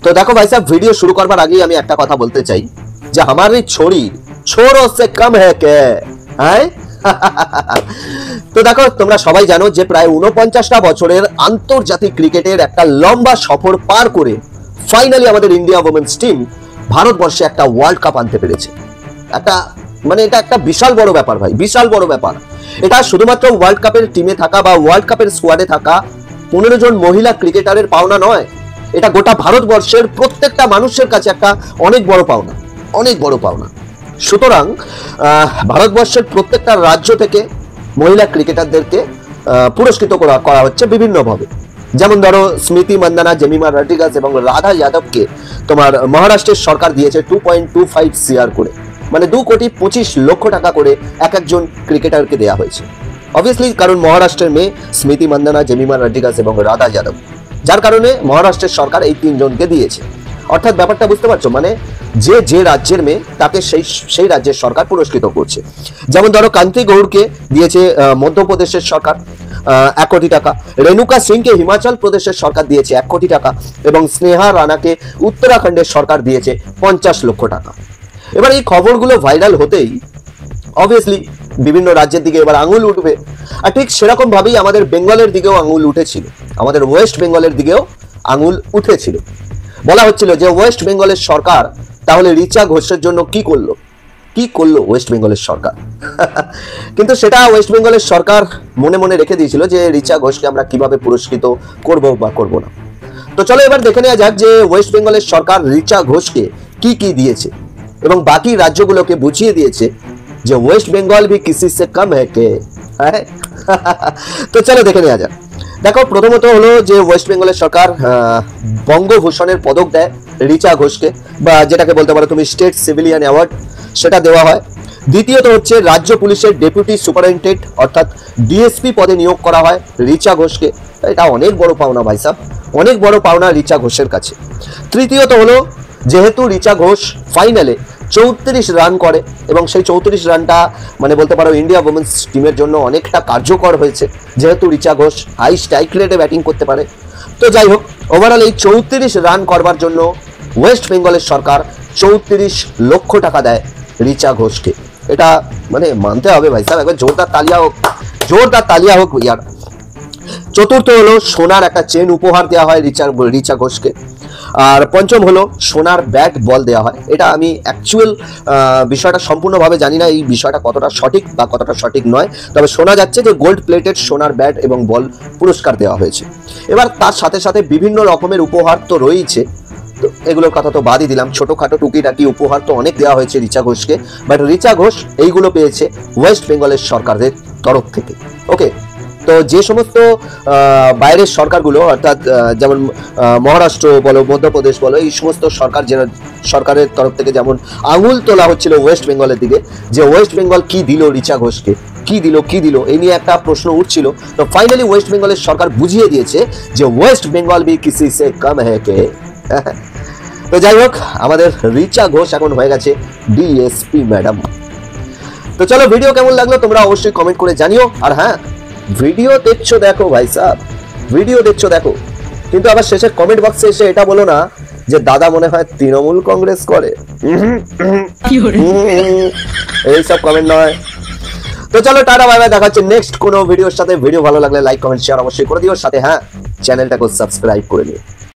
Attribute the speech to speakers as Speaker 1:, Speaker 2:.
Speaker 1: तो देखो भाई साहब, वीडियो शुरू करবার আগেই আমি একটা কথা বলতে চাই যে हमारी छोरी छोरों से कम है क्या है। তো দেখো, তোমরা সবাই জানো যে প্রায় ৪৯টা বছরের আন্তর্জাতিক ক্রিকেটের একটা লম্বা সফর পার করে ফাইনালি আমাদের ইন্ডিয়া ওমেন্স টিম ভারতবর্ষে একটা ওয়ার্ল্ড কাপ আনতে পেরেছে। একটা মানে এটা একটা বিশাল বড় ব্যাপার ভাই, বিশাল বড় ব্যাপার। এটা শুধুমাত্র ওয়ার্ল্ড কাপের টিমে থাকা বা ওয়ার্ল্ড কাপের স্কোয়াডে থাকা 15 জন মহিলা ক্রিকেটারের পাওনা নয়, এটা গোটা ভারতবর্ষের প্রত্যেকটা মানুষের কাছে একটা অনেক বড় পাওনা, অনেক বড় পাওনা। সুতরাং ভারতবর্ষের প্রত্যেকটা রাজ্য থেকে মহিলা ক্রিকেটারদেরকে পুরস্কৃত করা হচ্ছে বিভিন্নভাবে। যেমন ধরো স্মৃতি মান্দানা, জেমিমা রড্রিগাস এবং রাধা যাদবকে তোমার মহারাষ্ট্রের সরকার দিয়েছে 2.25 CR করে, মানে 2,25,00,000 টাকা করে এক একজন ক্রিকেটারকে দেওয়া হয়েছে। অবভিয়াসলি কারণ মহারাষ্ট্রের মেয়ে স্মৃতি মান্দানা, জেমিমা রড্রিগাস এবং রাধা যাদব, যার কারণে মহারাষ্ট্রের সরকার এই 3 জনকে দিয়েছে। অর্থাৎ ব্যাপারটা বুঝতে পারছো, মানে যে রাজ্যের মেয়ে তাকে সেই রাজ্যের সরকার পুরস্কৃত করছে। যেমন ধরো কান্তি গৌড়কে দিয়েছে মধ্যপ্রদেশের সরকার 1 কোটি টাকা, রেণুকা সিংকে হিমাচল প্রদেশের সরকার দিয়েছে 1 কোটি টাকা এবং স্নেহা রানাকে উত্তরাখণ্ডের সরকার দিয়েছে 50 লক্ষ টাকা। এবার এই খবরগুলো ভাইরাল হতেই অবভিয়াসলি বিভিন্ন রাজ্যের দিকে এবার আঙুল উঠবে, আর ঠিক সেরকম ভাবেই আমাদের বেঙ্গলের দিকেও আঙুল উঠেছিল, আমাদের ওয়েস্ট বেঙ্গলের দিকেও আঙুল উঠেছিল। বলা হচ্ছিল যে ওয়েস্ট বেঙ্গলের সরকার তাহলে রিচা ঘোষের জন্য কি করলো ওয়েস্ট বেঙ্গলের সরকার। কিন্তু সেটা ওয়েস্ট বেঙ্গলের সরকার মনে মনে রেখে দিয়েছিল যে রিচা ঘোষকে আমরা কিভাবে পুরস্কৃত করব বা করব না। তো চলো এবার দেখে নেওয়া যাক যে ওয়েস্ট বেঙ্গলের সরকার রিচা ঘোষকে কি দিয়েছে এবং বাকি রাজ্যগুলোকে বুঝিয়ে দিয়েছে যে ওয়েস্ট বেঙ্গল ভি কিসি সে কম है কে। তো চলো দেখে নেওয়া যাক। দেখো, প্রথমত হলো যে ওয়েস্ট বেঙ্গলের সরকার বঙ্গভূষণের পদক দেয় রিচা ঘোষকে, বা যেটাকে বলতে পারো তুমি স্টেট সিভিলিয়ান অ্যাওয়ার্ড, সেটা দেওয়া হয়। দ্বিতীয়ত হচ্ছে রাজ্য পুলিশের ডেপুটি সুপারিনটেন্ডেন্ট অর্থাৎ ডিএসপি পদে নিয়োগ করা হয় রিচা ঘোষকে। এটা অনেক বড় পাওনা ভাই সাহেব, অনেক বড় পাওনা রিচা ঘোষের কাছে। তৃতীয়ত হলো যেহেতু রিচা ঘোষ ফাইনালে 34 রান করে এবং সেই 34 রানটা মানে বলতে পারো ইন্ডিয়া ওমেন্স টিমের জন্য অনেকটা কার্যকর হয়েছে, যেহেতু রিচা ঘোষ হাই স্ট্রাইক রেটে ব্যাটিং করতে পারে। তো যাই হোক, ওভারঅল এই 34 রান করবার জন্য ওয়েস্ট বেঙ্গলের সরকার 34 লক্ষ টাকা দেয় রিচা ঘোষকে। এটা মানে মানতে হবে ভাই সাহেব, একবার জোরদার তালিয়া হোক ইয়ার। চতুর্থ হলো সোনার একটা চেন উপহার দেওয়া হয় রিচা ঘোষকে। আর পঞ্চম হলো সোনার ব্যাট বল দেওয়া হয়। এটা আমি অ্যাকচুয়াল বিষয়টা সম্পূর্ণভাবে জানি না, এই বিষয়টা কতটা সঠিক বা কতটা সঠিক নয়, তবে শোনা যাচ্ছে যে গোল্ড প্লেটেড সোনার ব্যাট এবং বল পুরস্কার দেওয়া হয়েছে। এবার তার সাথে সাথে বিভিন্ন রকমের উপহার তো রয়েছে, তো এগুলোর কথা তো বাদই দিলাম, ছোটখাটো টুকিটাকি উপহার তো অনেক দেওয়া হয়েছে রিচা ঘোষকে, বাট রিচা ঘোষ এইগুলো পেয়েছে ওয়েস্ট বেঙ্গলের সরকারের তরফ থেকে। ওকে, তো যে সমস্ত বাইরের সরকারগুলো অর্থাৎ যেমন মহারাষ্ট্র বলো, মধ্যপ্রদেশ বলো, এই সমস্ত সরকারের তরফ থেকে যেমন আঙুল তোলা হচ্ছিল ওয়েস্ট বেঙ্গলের দিকে যে ওয়েস্ট বেঙ্গল কি দিল রিচা ঘোষকে, কি দিল এই নিয়ে একটা প্রশ্ন উঠছিল। তো ফাইনালি ওয়েস্ট বেঙ্গলের সরকার বুঝিয়ে দিয়েছে যে ওয়েস্ট বেঙ্গল ভি কিসি সে কম है কে। তো যাই হোক, আমাদের রিচা ঘোষ এখন হয়ে গেছে ডিএসপি ম্যাডাম। তো চলো, ভিডিও কেমন লাগলো তোমরা অবশ্যই কমেন্ট করে জানিও। আর হ্যাঁ, ভিডিও দেখছো দেখো ভাই সাহেব, ভিডিও দেখছো দেখো, কিন্তু আবার শেষে কমেন্ট বক্সে এসে এটা বলো না যে দাদা মনে হয় তৃণমূল কংগ্রেস করে, এইসব কমেন্ট নয়। তো চলো টাটা বাই বাই, দেখা হচ্ছে নেক্সট কোনো ভিডিওর সাথে। ভিডিও ভালো লাগলে লাইক কমেন্ট শেয়ার অবশ্যই করে দিও, সাথে হ্যাঁ চ্যানেলটাকে সাবস্ক্রাইব করে নিও।